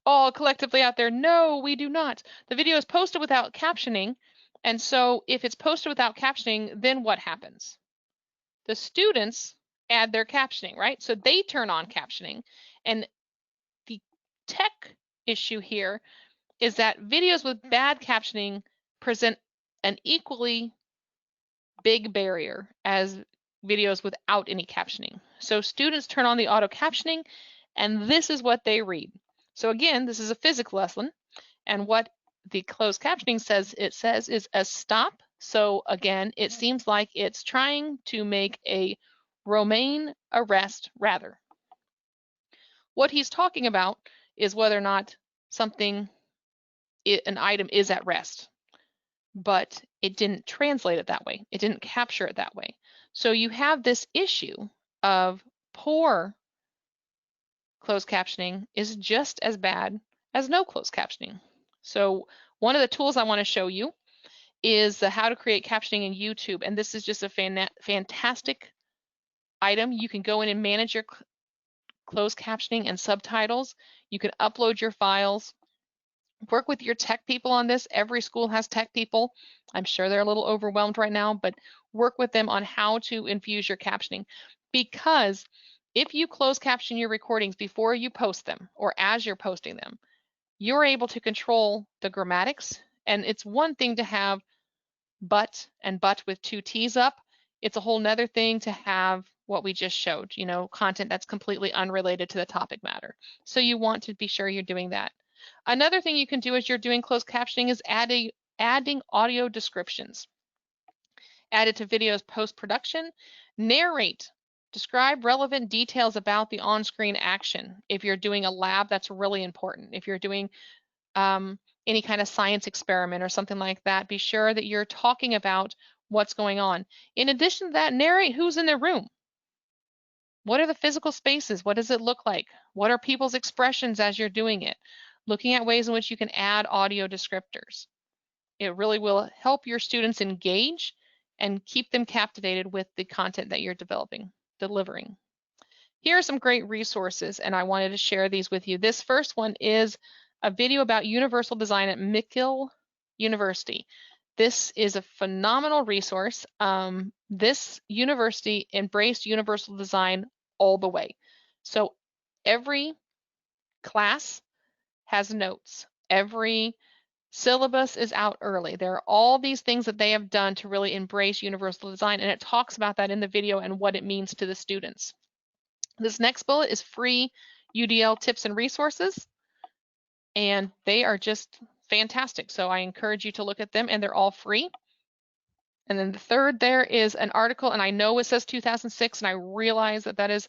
All collectively out there, no, we do not. The video is posted without captioning, and so if it's posted without captioning, then what happens? The students add their captioning, right? So they turn on captioning, and the tech issue here is that videos with bad captioning present an equally big barrier as videos without any captioning. So students turn on the auto captioning, and this is what they read. So again, this is a physics lesson, and what the closed captioning says is a stop. So again, it seems like it's trying to make a romaine arrest rather. What he's talking about is whether or not something, an item is at rest, but it didn't translate it that way. It didn't capture it that way. So you have this issue of poor closed captioning is just as bad as no closed captioning. So one of the tools I want to show you is the how to create captioning in YouTube. And this is just a fantastic item. You can go in and manage your closed captioning and subtitles. You can upload your files. Work with your tech people on this. Every school has tech people. I'm sure they're a little overwhelmed right now, but work with them on how to infuse your captioning. Because if you close caption your recordings before you post them or as you're posting them, you're able to control the grammatics. And it's one thing to have but and but with two T's up. It's a whole nother thing to have what we just showed, you know, content that's completely unrelated to the topic matter. So you want to be sure you're doing that. Another thing you can do as you're doing closed captioning is adding audio descriptions. Add it to videos post-production. Narrate. Describe relevant details about the on-screen action. If you're doing a lab, that's really important. If you're doing any kind of science experiment or something like that, be sure that you're talking about what's going on. In addition to that, narrate who's in the room. What are the physical spaces? What does it look like? What are people's expressions as you're doing it? Looking at ways in which you can add audio descriptors. It really will help your students engage and keep them captivated with the content that you're delivering. Here are some great resources, and I wanted to share these with you. This first one is a video about universal design at McGill University. This is a phenomenal resource. This university embraced universal design all the way. So every class has notes. Every syllabus is out early. There are all these things that they have done to really embrace universal design, and it talks about that in the video and what it means to the students. This next bullet is free UDL tips and resources, and they are just fantastic. So I encourage you to look at them, and they're all free. And then the third there is an article, and I know it says 2006, and I realize that that is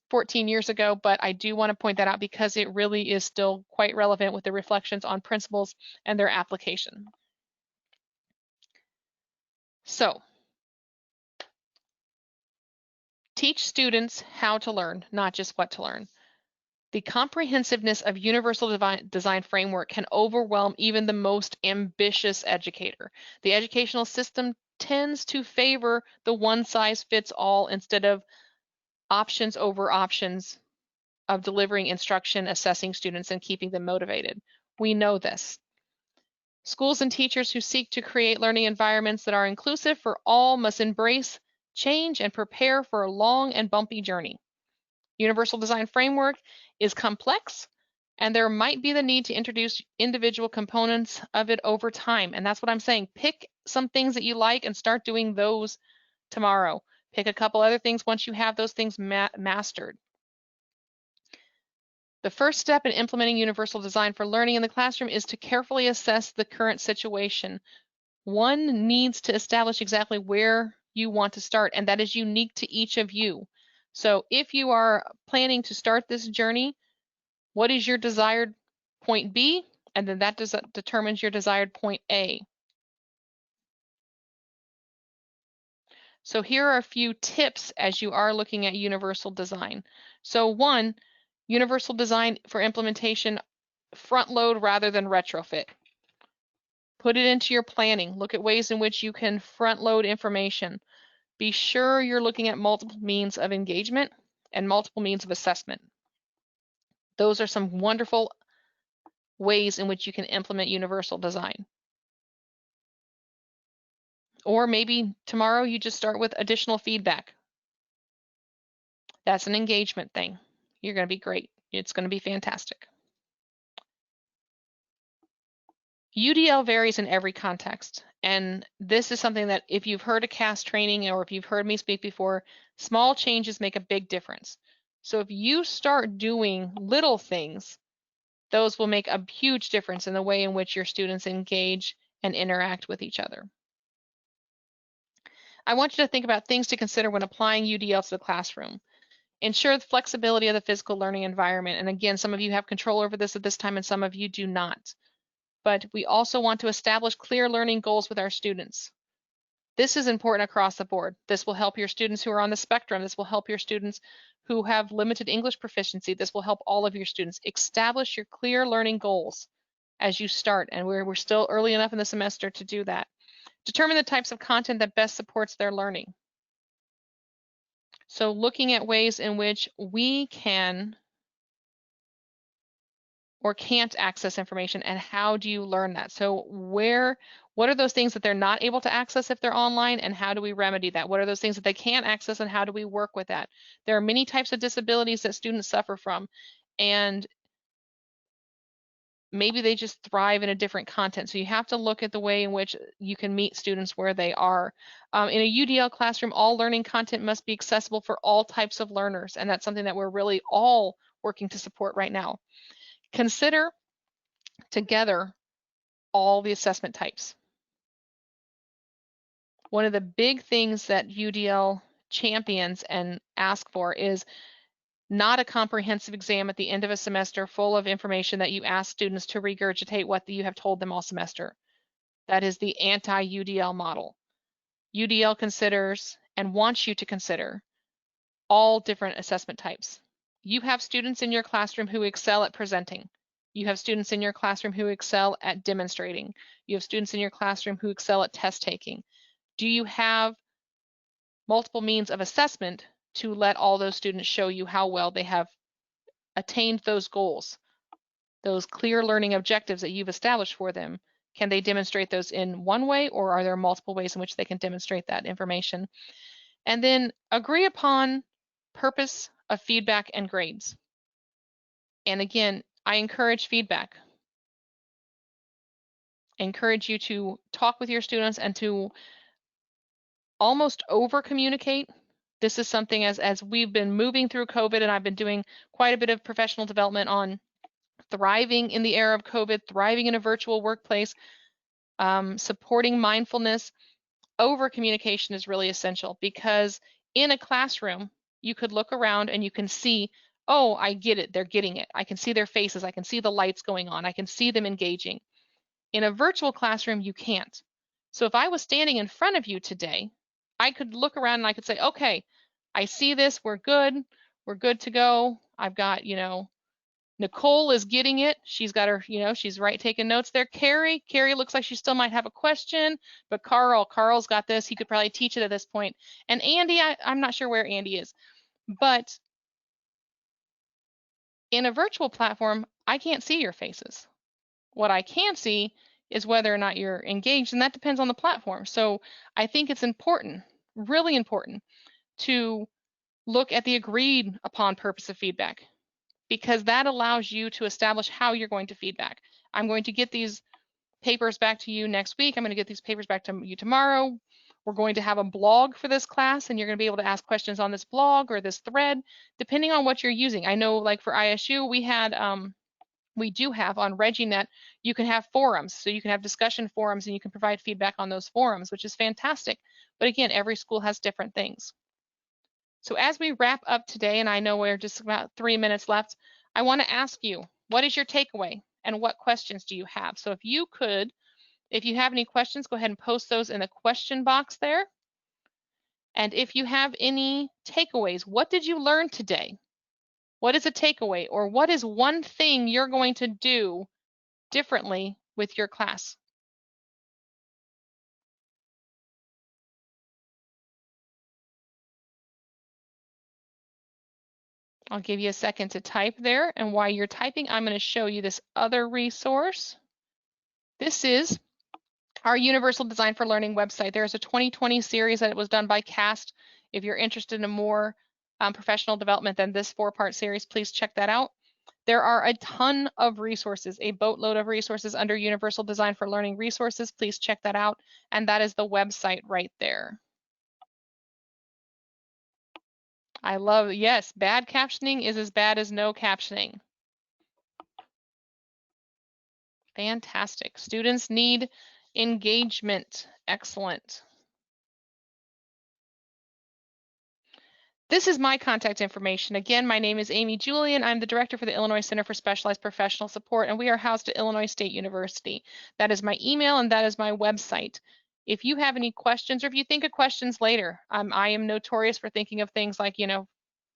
14 years ago, but I do want to point that out because it really is still quite relevant with the reflections on principles and their application. So, teach students how to learn, not just what to learn. The comprehensiveness of universal design framework can overwhelm even the most ambitious educator. The educational system tends to favor the one-size-fits-all instead of options over options of delivering instruction, assessing students, and keeping them motivated. We know this. Schools and teachers who seek to create learning environments that are inclusive for all must embrace change and prepare for a long and bumpy journey. Universal design framework is complex, and there might be the need to introduce individual components of it over time. And that's what I'm saying. Pick some things that you like and start doing those tomorrow. Pick a couple other things once you have those things mastered. The first step in implementing universal design for learning in the classroom is to carefully assess the current situation. One needs to establish exactly where you want to start, and that is unique to each of you. So if you are planning to start this journey, what is your desired point B? And then that determines your desired point A. So here are a few tips as you are looking at universal design. So one, universal design for implementation, front load rather than retrofit. Put it into your planning. Look at ways in which you can front load information. Be sure you're looking at multiple means of engagement and multiple means of assessment. Those are some wonderful ways in which you can implement universal design. Or maybe tomorrow you just start with additional feedback. That's an engagement thing. You're going to be great. It's going to be fantastic. UDL varies in every context. And this is something that if you've heard a CAST training or if you've heard me speak before, small changes make a big difference. So if you start doing little things, those will make a huge difference in the way in which your students engage and interact with each other. I want you to think about things to consider when applying UDL to the classroom. Ensure the flexibility of the physical learning environment. And again, some of you have control over this at this time and some of you do not. But we also want to establish clear learning goals with our students. This is important across the board. This will help your students who are on the spectrum. This will help your students who have limited English proficiency. This will help all of your students. Establish your clear learning goals as you start, and we're still early enough in the semester to do that. Determine the types of content that best supports their learning. So looking at ways in which we can or can't access information and how do you learn that? So what are those things that they're not able to access if they're online and how do we remedy that? What are those things that they can't access and how do we work with that? There are many types of disabilities that students suffer from and maybe they just thrive in a different content. So you have to look at the way in which you can meet students where they are. In a UDL classroom, all learning content must be accessible for all types of learners, and that's something that we're really all working to support right now. Consider together all the assessment types. One of the big things that UDL champions and ask for is not a comprehensive exam at the end of a semester full of information that you ask students to regurgitate what you have told them all semester. That is the anti-UDL model. UDL considers and wants you to consider all different assessment types. You have students in your classroom who excel at presenting. You have students in your classroom who excel at demonstrating. You have students in your classroom who excel at test taking. Do you have multiple means of assessment to let all those students show you how well they have attained those goals, those clear learning objectives that you've established for them? Can they demonstrate those in one way, or are there multiple ways in which they can demonstrate that information? And then agree upon purpose of feedback and grades. And again, I encourage feedback. I encourage you to talk with your students and to almost over communicate. This is something as we've been moving through COVID, and I've been doing quite a bit of professional development on thriving in the era of COVID, thriving in a virtual workplace, supporting mindfulness. over communication is really essential, because in a classroom, you could look around and you can see, oh, I get it, they're getting it. I can see their faces, I can see the lights going on, I can see them engaging. In a virtual classroom, you can't. So if I was standing in front of you today, I could look around and I could say, okay, I see this, we're good to go. I've got, Nicole is getting it. She's got her, she's taking notes there. Carrie looks like she still might have a question, but Carl's got this. He could probably teach it at this point. And Andy, I'm not sure where Andy is, but in a virtual platform, I can't see your faces. What I can see is whether or not you're engaged, and that depends on the platform. So I think it's important, really important, to look at the agreed upon purpose of feedback, because that allows you to establish how you're going to feedback. I'm going to get these papers back to you next week. I'm going to get these papers back to you tomorrow. We're going to have a blog for this class, and you're going to be able to ask questions on this blog or this thread, depending on what you're using. I know, like for ISU, we do have on ReggieNet, you can have forums. So you can have discussion forums and you can provide feedback on those forums, which is fantastic. But again, every school has different things. So as we wrap up today, and I know we're just about 3 minutes left, I want to ask you, what is your takeaway and what questions do you have? So if you have any questions, go ahead and post those in the question box there. And if you have any takeaways, what did you learn today? What is a takeaway, or what is one thing you're going to do differently with your class? I'll give you a second to type there, and while you're typing, I'm going to show you this other resource. This is our Universal Design for Learning website. There's a 2020 series that was done by CAST. If you're interested in more professional development than this 4-part series, please check that out. There are a ton of resources, a boatload of resources under Universal Design for Learning resources. Please check that out, and that is the website right there. I love, yes, bad captioning is as bad as no captioning. Fantastic. Students need engagement. Excellent. This is my contact information. Again, my name is Amy Julian. I'm the director for the Illinois Center for Specialized Professional Support, and we are housed at Illinois State University. That is my email, and that is my website. If you have any questions, or if you think of questions later, I am notorious for thinking of things like,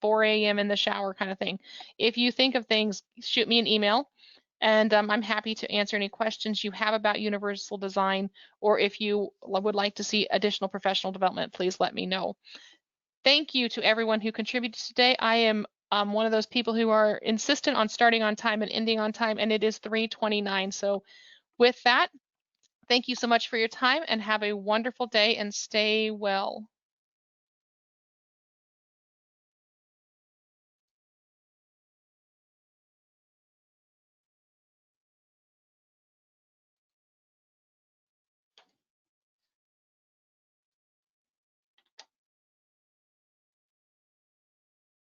4 a.m. in the shower kind of thing. If you think of things, shoot me an email, and I'm happy to answer any questions you have about universal design, or if you would like to see additional professional development, please let me know. Thank you to everyone who contributed today. I am one of those people who are insistent on starting on time and ending on time, and it is 3:29. So with that, thank you so much for your time, and have a wonderful day, and stay well.